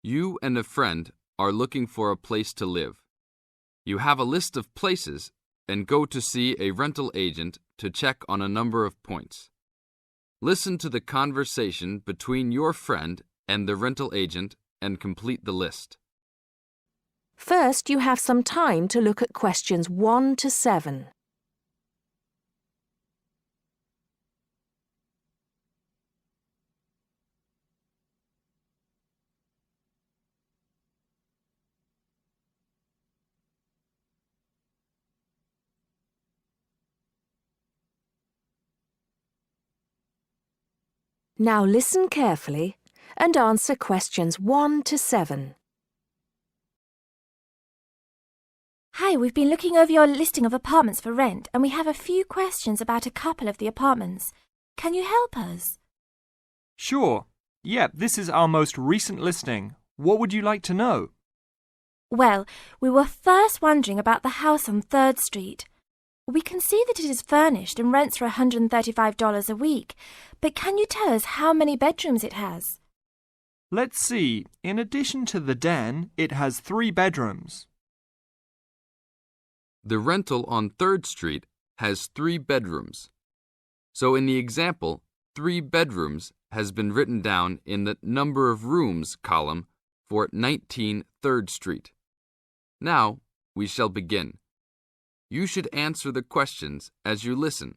You and a friend are looking for a place to live. You have a list of places and go to see a rental agent to check on a number of points. Listen to the conversation between your friend and the rental agent and complete the list. First, you have some time to look at questions 1 to 7. Now listen carefully and answer questions 1 to 7. Hi, we've been looking over your listing of apartments for rent and we have a few questions about a couple of the apartments. Can you help us? Sure. Yeah, this is our most recent listing. What would you like to know? Well, we were first wondering about the house on 3rd Street. We can see that it is furnished and rents for $135 a week, but can you tell us how many bedrooms it has? Let's see. In addition to the den, it has 3 bedrooms. The rental on 3rd Street has 3 bedrooms. So in the example, 3 bedrooms has been written down in the number of rooms column for 19 3rd Street. Now we shall begin. You should answer the questions as you listen,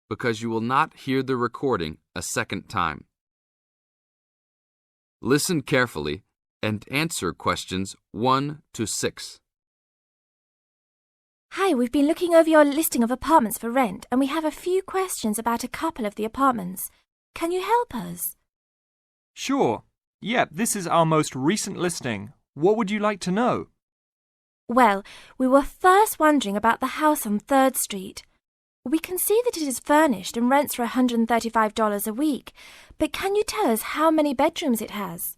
because you will not hear the recording a second time. Listen carefully and answer questions 1 to 6. Hi, we've been looking over your listing of apartments for rent and we have a few questions about a couple of the apartments. Can you help us? Sure. Yeah, this is our most recent listing. What would you like to know? Well, we were first wondering about the house on 3rd Street. We can see that it is furnished and rents for $135 a week, but can you tell us how many bedrooms it has?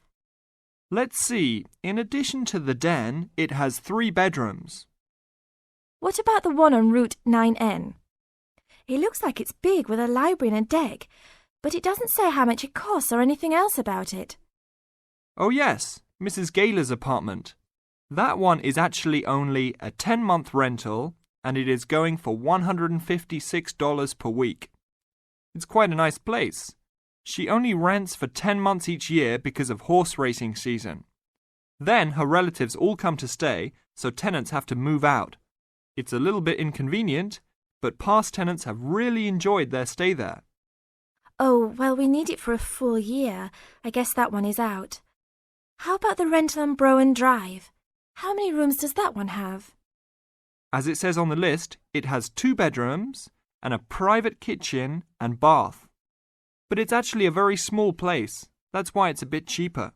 Let's see. In addition to the den, it has 3 bedrooms. What about the one on Route 9N? It looks like it's big with a library and a deck, but it doesn't say how much it costs or anything else about it. Oh yes, Mrs. Gaylor's apartment. That one is actually only a 10-month rental and it is going for $156 per week. It's quite a nice place. She only rents for 10 months each year because of horse racing season. Then her relatives all come to stay, so tenants have to move out. It's a little bit inconvenient, but past tenants have really enjoyed their stay there. Oh, well, we need it for a full year. I guess that one is out. How about the rental on Browen Drive? How many rooms does that one have? As it says on the list, it has 2 bedrooms and a private kitchen and bath. But it's actually a very small place. That's why it's a bit cheaper.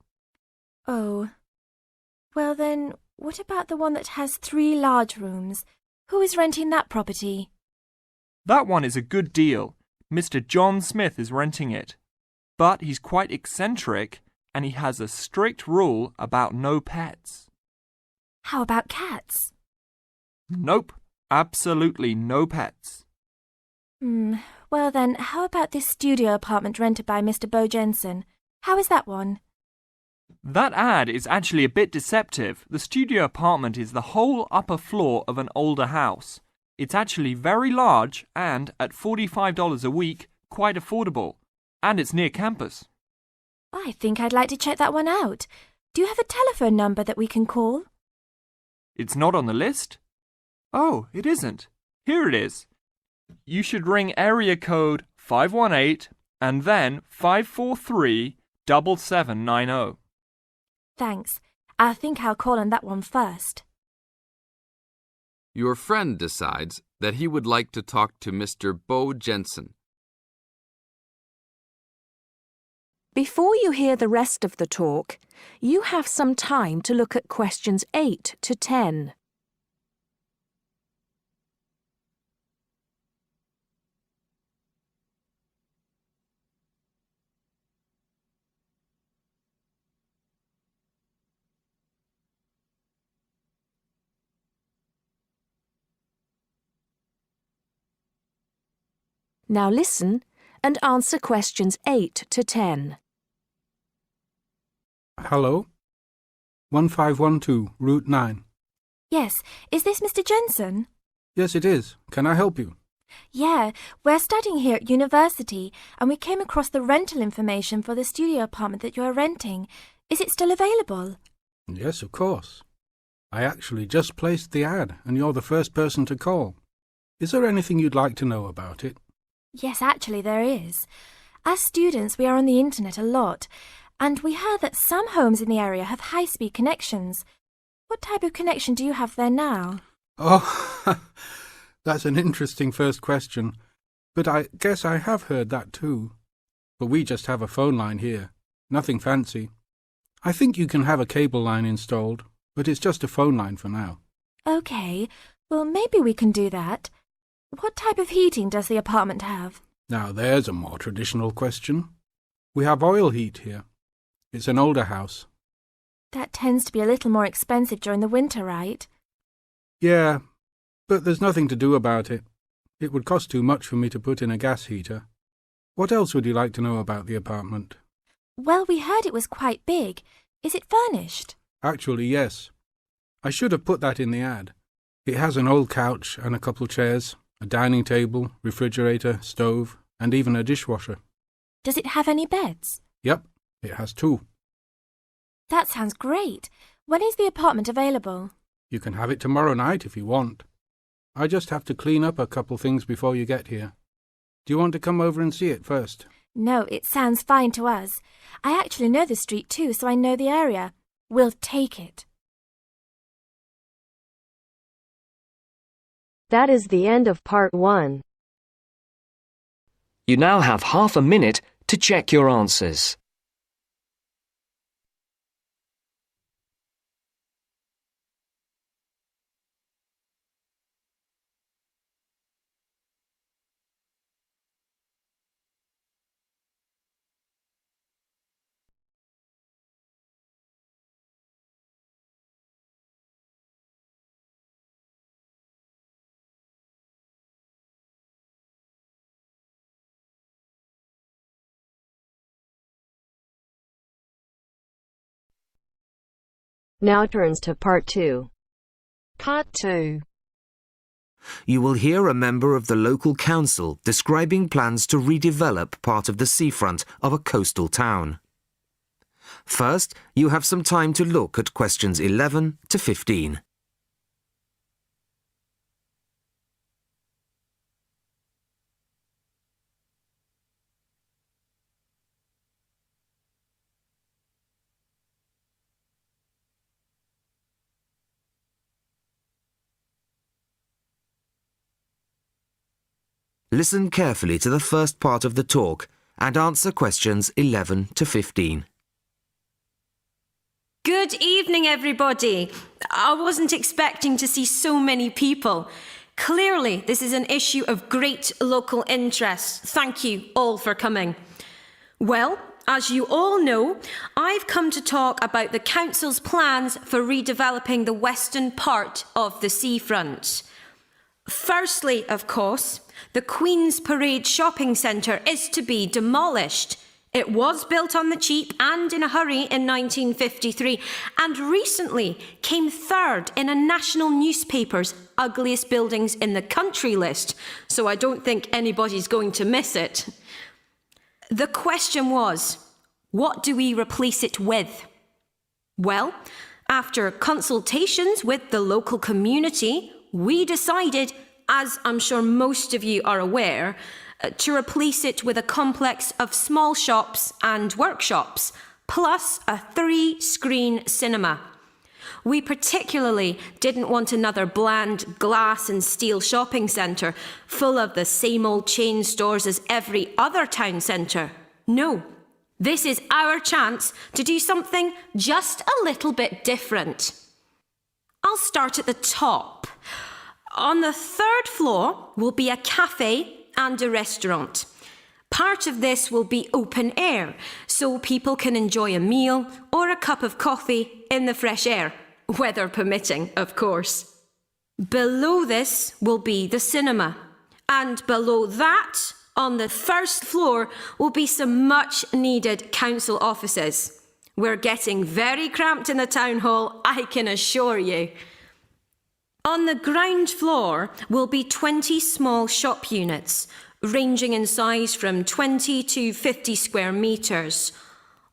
Oh. Well then, what about the one that has 3 large rooms? Who is renting that property? That one is a good deal. Mr. John Smith is renting it. But he's quite eccentric and he has a strict rule about no pets. How about cats? Nope, absolutely no pets. Well then, how about this studio apartment rented by Mr. Bo Jensen? How is that one? That ad is actually a bit deceptive. The studio apartment is the whole upper floor of an older house. It's actually very large and, at $45 a week, quite affordable. And it's near campus. I think I'd like to check that one out. Do you have a telephone number that we can call? It's not on the list? Oh, it isn't. Here it is. You should ring area code 518 and then 543-7790. Thanks. I think I'll call on that one first. Your friend decides that he would like to talk to Mr. Bo Jensen. Before you hear the rest of the talk, you have some time to look at questions 8 to 10. Now listen and answer questions 8 to 10. Hello? 1512, Route 9. Yes, is this Mr. Jensen? Yes, it is. Can I help you? Yeah, we're studying here at university and we came across the rental information for the studio apartment that you're renting. Is it still available? Yes, of course. I actually just placed the ad and you're the first person to call. Is there anything you'd like to know about it? Yes, actually there is. As students, we are on the internet a lot, and we heard that some homes in the area have high-speed connections. What type of connection do you have there now? Oh, that's an interesting first question. But I guess I have heard that too. But we just have a phone line here. Nothing fancy. I think you can have a cable line installed, but it's just a phone line for now. Okay, well maybe we can do that. What type of heating does the apartment have? Now there's a more traditional question. We have oil heat here. It's an older house. That tends to be a little more expensive during the winter, right? Yeah, but there's nothing to do about it. It would cost too much for me to put in a gas heater. What else would you like to know about the apartment? Well, we heard it was quite big. Is it furnished? Actually, yes. I should have put that in the ad. It has an old couch and a couple chairs, a dining table, refrigerator, stove, and even a dishwasher. Does it have any beds? Yep, it has 2. That sounds great. When is the apartment available? You can have it tomorrow night if you want. I just have to clean up a couple things before you get here. Do you want to come over and see it first? No, it sounds fine to us. I actually know the street too, so I know the area. We'll take it. That is the end of part 1. You now have half a minute to check your answers. Now turns to part 2. Part 2. You will hear a member of the local council describing plans to redevelop part of the seafront of a coastal town. First, you have some time to look at questions 11 to 15. Listen carefully to the first part of the talk and answer questions 11 to 15. Good evening, everybody. I wasn't expecting to see so many people. Clearly, this is an issue of great local interest. Thank you all for coming. Well, as you all know, I've come to talk about the council's plans for redeveloping the western part of the seafront. Firstly, of course, the Queen's Parade shopping centre is to be demolished. It was built on the cheap and in a hurry in 1953 and recently came third in a national newspaper's ugliest buildings in the country list, so I don't think anybody's going to miss it. The question was, what do we replace it with? Well, after consultations with the local community, we decided, as I'm sure most of you are aware, to replace it with a complex of small shops and workshops, plus a 3-screen cinema. We particularly didn't want another bland glass and steel shopping centre full of the same old chain stores as every other town centre. No, this is our chance to do something just a little bit different. I'll start at the top. On the 3rd floor will be a cafe and a restaurant. Part of this will be open air, so people can enjoy a meal or a cup of coffee in the fresh air, weather permitting, of course. Below this will be the cinema, and below that, On the first floor will be some much needed council offices. We're getting very cramped in the town hall, I can assure you. On the ground floor will be 20 small shop units, ranging in size from 20 to 50 square metres.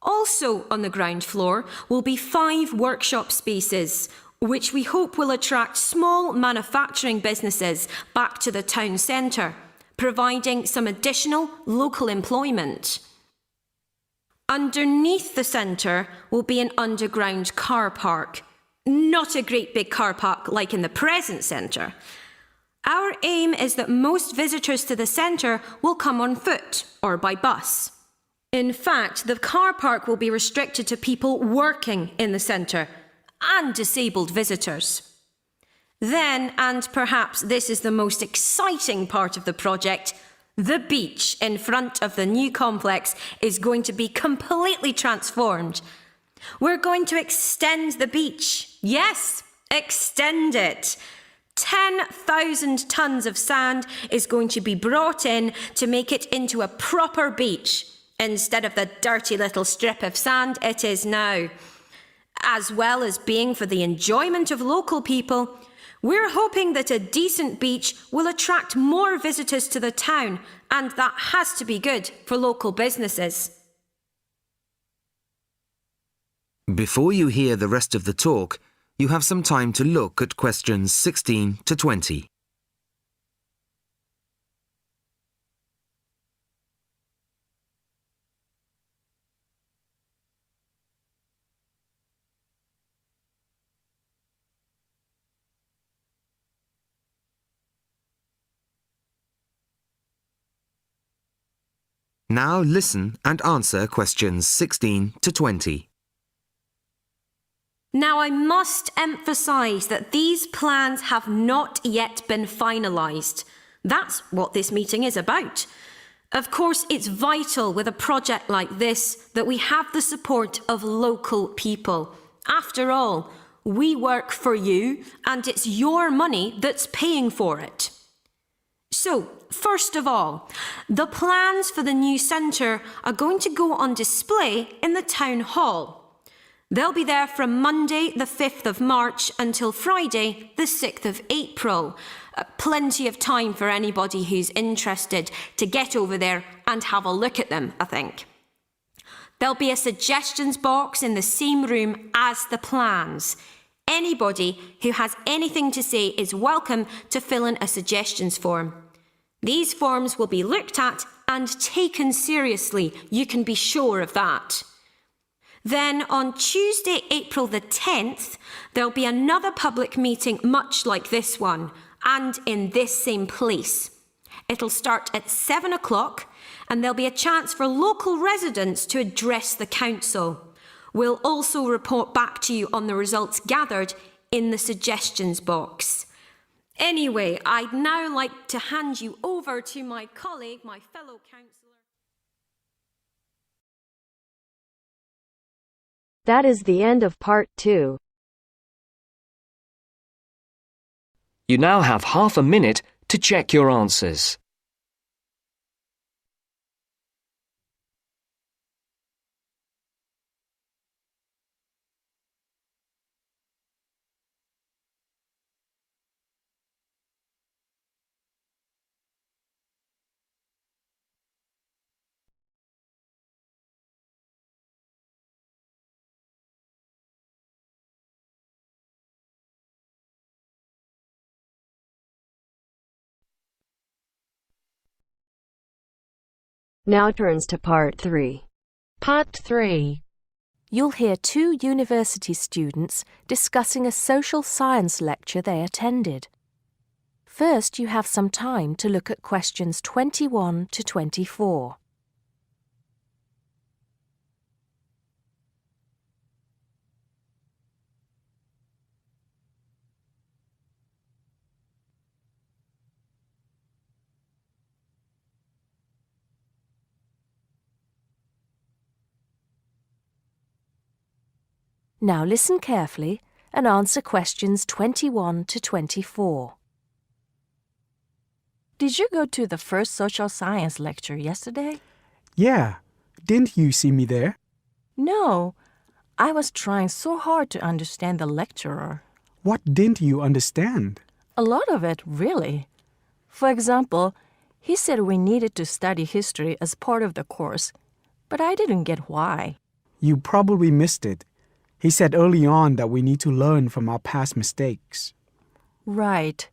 Also on the ground floor will be 5 workshop spaces, which we hope will attract small manufacturing businesses back to the town centre, providing some additional local employment. Underneath the centre will be an underground car park. Not a great big car park like in the present centre. Our aim is that most visitors to the centre will come on foot or by bus. In fact, the car park will be restricted to people working in the centre and disabled visitors. Then, and perhaps this is the most exciting part of the project, the beach in front of the new complex is going to be completely transformed. We're going to extend the beach. Yes, extend it. 10,000 tonnes of sand is going to be brought in to make it into a proper beach, instead of the dirty little strip of sand it is now. As well as being for the enjoyment of local people, we're hoping that a decent beach will attract more visitors to the town, and that has to be good for local businesses. Before you hear the rest of the talk, you have some time to look at questions 16 to 20. Now listen and answer questions 16 to 20. Now, I must emphasise that these plans have not yet been finalised. That's what this meeting is about. Of course, it's vital with a project like this that we have the support of local people. After all, we work for you, and it's your money that's paying for it. So, first of all, the plans for the new centre are going to go on display in the town hall. They'll be there from Monday the 5th of March until Friday the 6th of April. Plenty of time for anybody who's interested to get over there and have a look at them, I think. There'll be a suggestions box in the same room as the plans. Anybody who has anything to say is welcome to fill in a suggestions form. These forms will be looked at and taken seriously, you can be sure of that. Then on Tuesday, April the 10th, there'll be another public meeting much like this one, and in this same place. It'll start at 7 o'clock, and there'll be a chance for local residents to address the council. We'll also report back to you on the results gathered in the suggestions box. Anyway, I'd now like to hand you over to my colleague, my fellow councillor. That is the end of part 2. You now have half a minute to check your answers. Now turns to part 3. Part 3. You'll hear 2 university students discussing a social science lecture they attended. First, you have some time to look at questions 21 to 24. Now listen carefully and answer questions 21 to 24. Did you go to the first social science lecture yesterday? Yeah. Didn't you see me there? No. I was trying so hard to understand the lecturer. What didn't you understand? A lot of it, really. For example, he said we needed to study history as part of the course, but I didn't get why. You probably missed it. He said early on that we need to learn from our past mistakes. Right.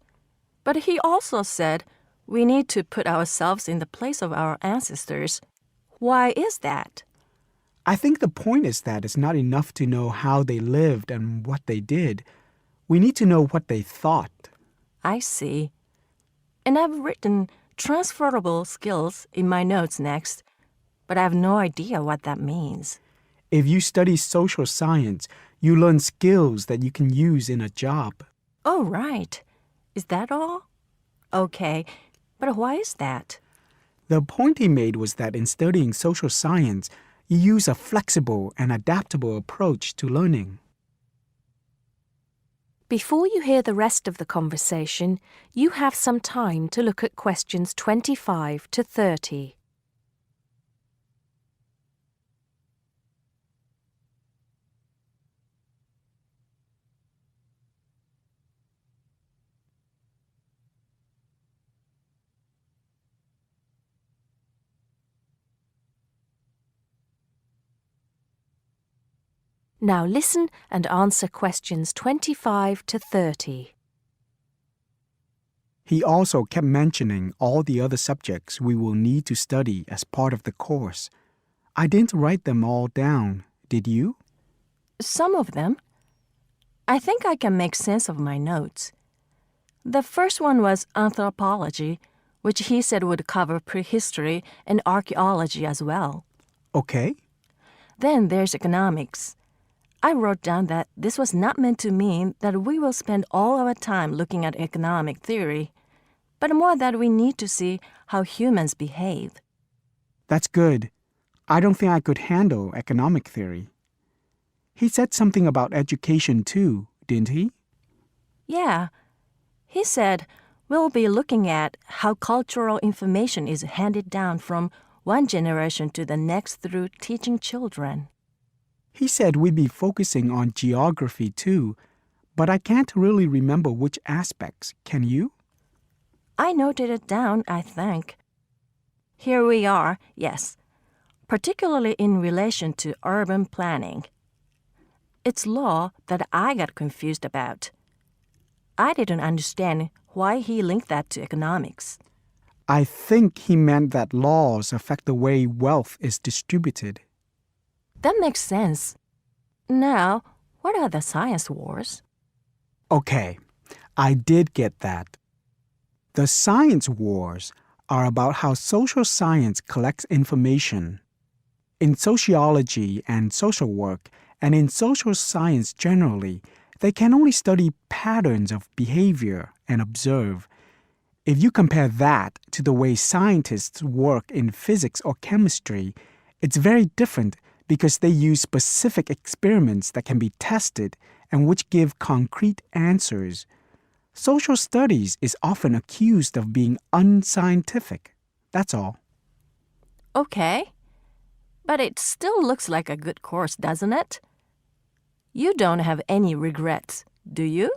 But he also said we need to put ourselves in the place of our ancestors. Why is that? I think the point is that it's not enough to know how they lived and what they did. We need to know what they thought. I see. And I've written transferable skills in my notes next, but I have no idea what that means. If you study social science, you learn skills that you can use in a job. Oh, right. Is that all? Okay, but why is that? The point he made was that in studying social science, you use a flexible and adaptable approach to learning. Before you hear the rest of the conversation, you have some time to look at questions 25 to 30. Now listen and answer questions 25 to 30. He also kept mentioning all the other subjects we will need to study as part of the course. I didn't write them all down, did you? Some of them. I think I can make sense of my notes. The first one was anthropology, which he said would cover prehistory and archaeology as well. Okay. Then there's economics. I wrote down that this was not meant to mean that we will spend all our time looking at economic theory, but more that we need to see how humans behave. That's good. I don't think I could handle economic theory. He said something about education too, didn't he? Yeah. He said we'll be looking at how cultural information is handed down from one generation to the next through teaching children. He said we'd be focusing on geography too, but I can't really remember which aspects. Can you? I noted it down, I think. Here we are, yes, particularly in relation to urban planning. It's law that I got confused about. I didn't understand why he linked that to economics. I think he meant that laws affect the way wealth is distributed. That makes sense. Now, what are the science wars? Okay, I did get that. The science wars are about how social science collects information. In sociology and social work, and in social science generally, they can only study patterns of behavior and observe. If you compare that to the way scientists work in physics or chemistry, it's very different because they use specific experiments that can be tested and which give concrete answers. Social studies is often accused of being unscientific. That's all. Okay. But it still looks like a good course, doesn't it? You don't have any regrets, do you?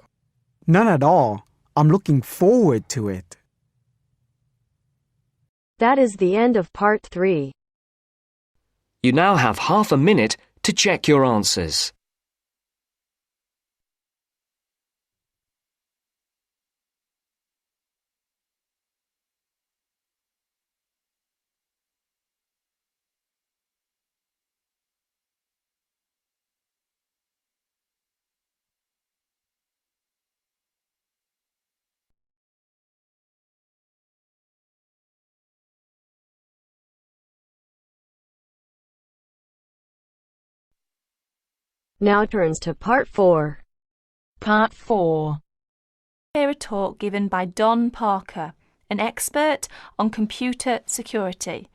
None at all. I'm looking forward to it. That is the end of part 3. You now have half a minute to check your answers. Now turns to part 4. Part 4. Hear a talk given by Don Parker, an expert on computer security,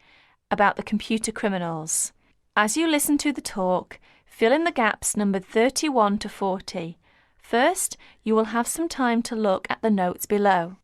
about the computer criminals. As you listen to the talk, fill in the gaps numbered 31 to 40. First, you will have some time to look at the notes below.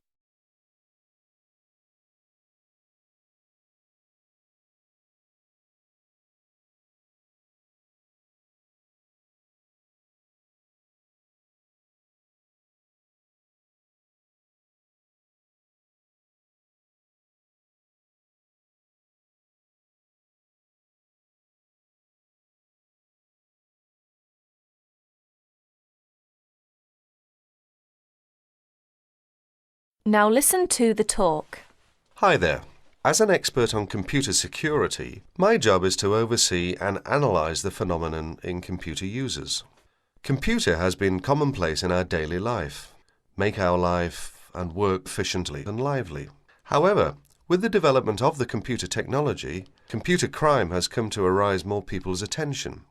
Now listen to the talk. Hi there. As an expert on computer security, my job is to oversee and analyse the phenomenon in computer users. Computer has been commonplace in our daily life, make our life and work efficiently and lively. However, with the development of the computer technology, computer crime has come to arise more people's attention.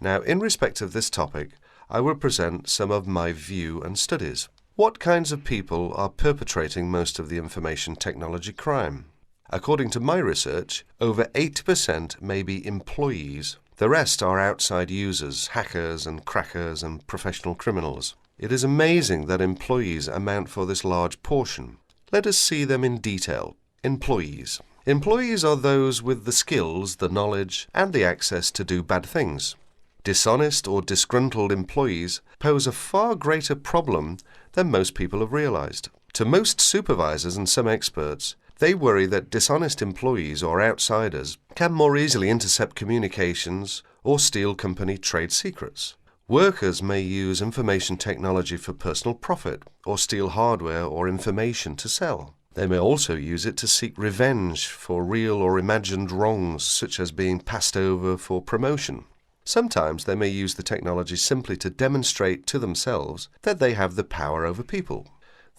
Now, in respect of this topic, I will present some of my view and studies. What kinds of people are perpetrating most of the information technology crime? According to my research, over 80% may be employees. The rest are outside users, hackers and crackers and professional criminals. It is amazing that employees amount for this large portion. Let us see them in detail. Employees. Employees are those with the skills, the knowledge, and the access to do bad things. Dishonest or disgruntled employees pose a far greater problem than most people have realized. To most supervisors and some experts, they worry that dishonest employees or outsiders can more easily intercept communications or steal company trade secrets. Workers may use information technology for personal profit or steal hardware or information to sell. They may also use it to seek revenge for real or imagined wrongs, such as being passed over for promotion. Sometimes they may use the technology simply to demonstrate to themselves that they have the power over people.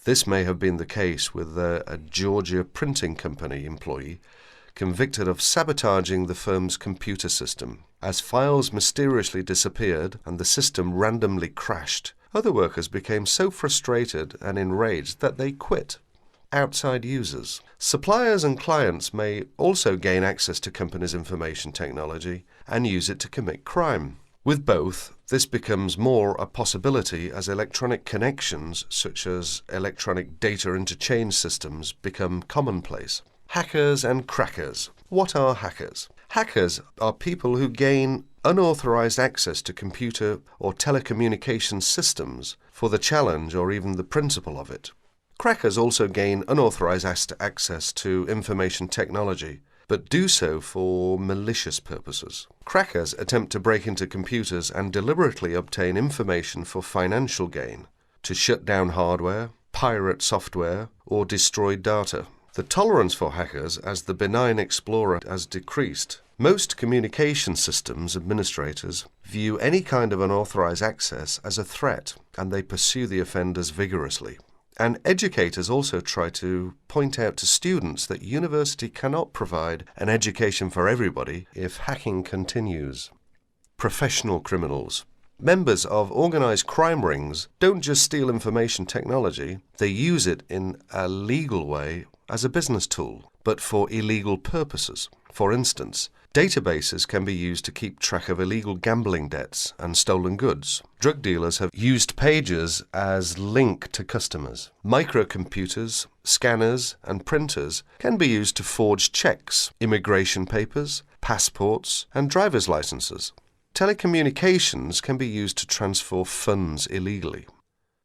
This may have been the case with a Georgia printing company employee convicted of sabotaging the firm's computer system. As files mysteriously disappeared and the system randomly crashed, other workers became so frustrated and enraged that they quit. Outside users. Suppliers and clients may also gain access to companies' information technology and use it to commit crime. With both, this becomes more a possibility as electronic connections, such as electronic data interchange systems, become commonplace. Hackers and crackers. What are hackers? Hackers are people who gain unauthorized access to computer or telecommunications systems for the challenge or even the principle of it. Crackers also gain unauthorized access to information technology, but do so for malicious purposes. Crackers attempt to break into computers and deliberately obtain information for financial gain, to shut down hardware, pirate software, or destroy data. The tolerance for hackers as the benign explorer has decreased. Most communication systems administrators view any kind of unauthorized access as a threat, and they pursue the offenders vigorously. And educators also try to point out to students that university cannot provide an education for everybody if hacking continues. Professional criminals. Members of organized crime rings don't just steal information technology, they use it in a legal way as a business tool, but for illegal purposes. For instance, databases can be used to keep track of illegal gambling debts and stolen goods. Drug dealers have used pages as link to customers. Microcomputers, scanners, and printers can be used to forge checks, immigration papers, passports, and driver's licenses. Telecommunications can be used to transfer funds illegally.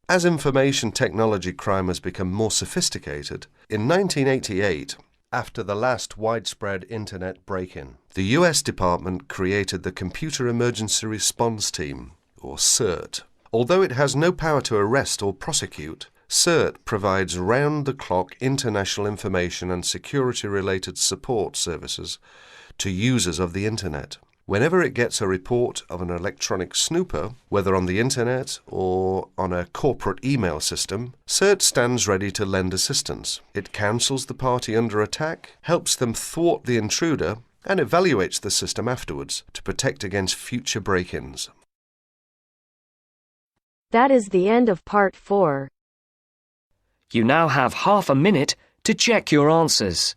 As information technology crime has become more sophisticated, in 1988, after the last widespread Internet break-in, the US Department created the Computer Emergency Response Team, or CERT. Although it has no power to arrest or prosecute, CERT provides round-the-clock international information and security-related support services to users of the Internet. Whenever it gets a report of an electronic snooper, whether on the Internet or on a corporate email system, CERT stands ready to lend assistance. It counsels the party under attack, helps them thwart the intruder, and evaluates the system afterwards to protect against future break-ins. That is the end of part 4. You now have half a minute to check your answers.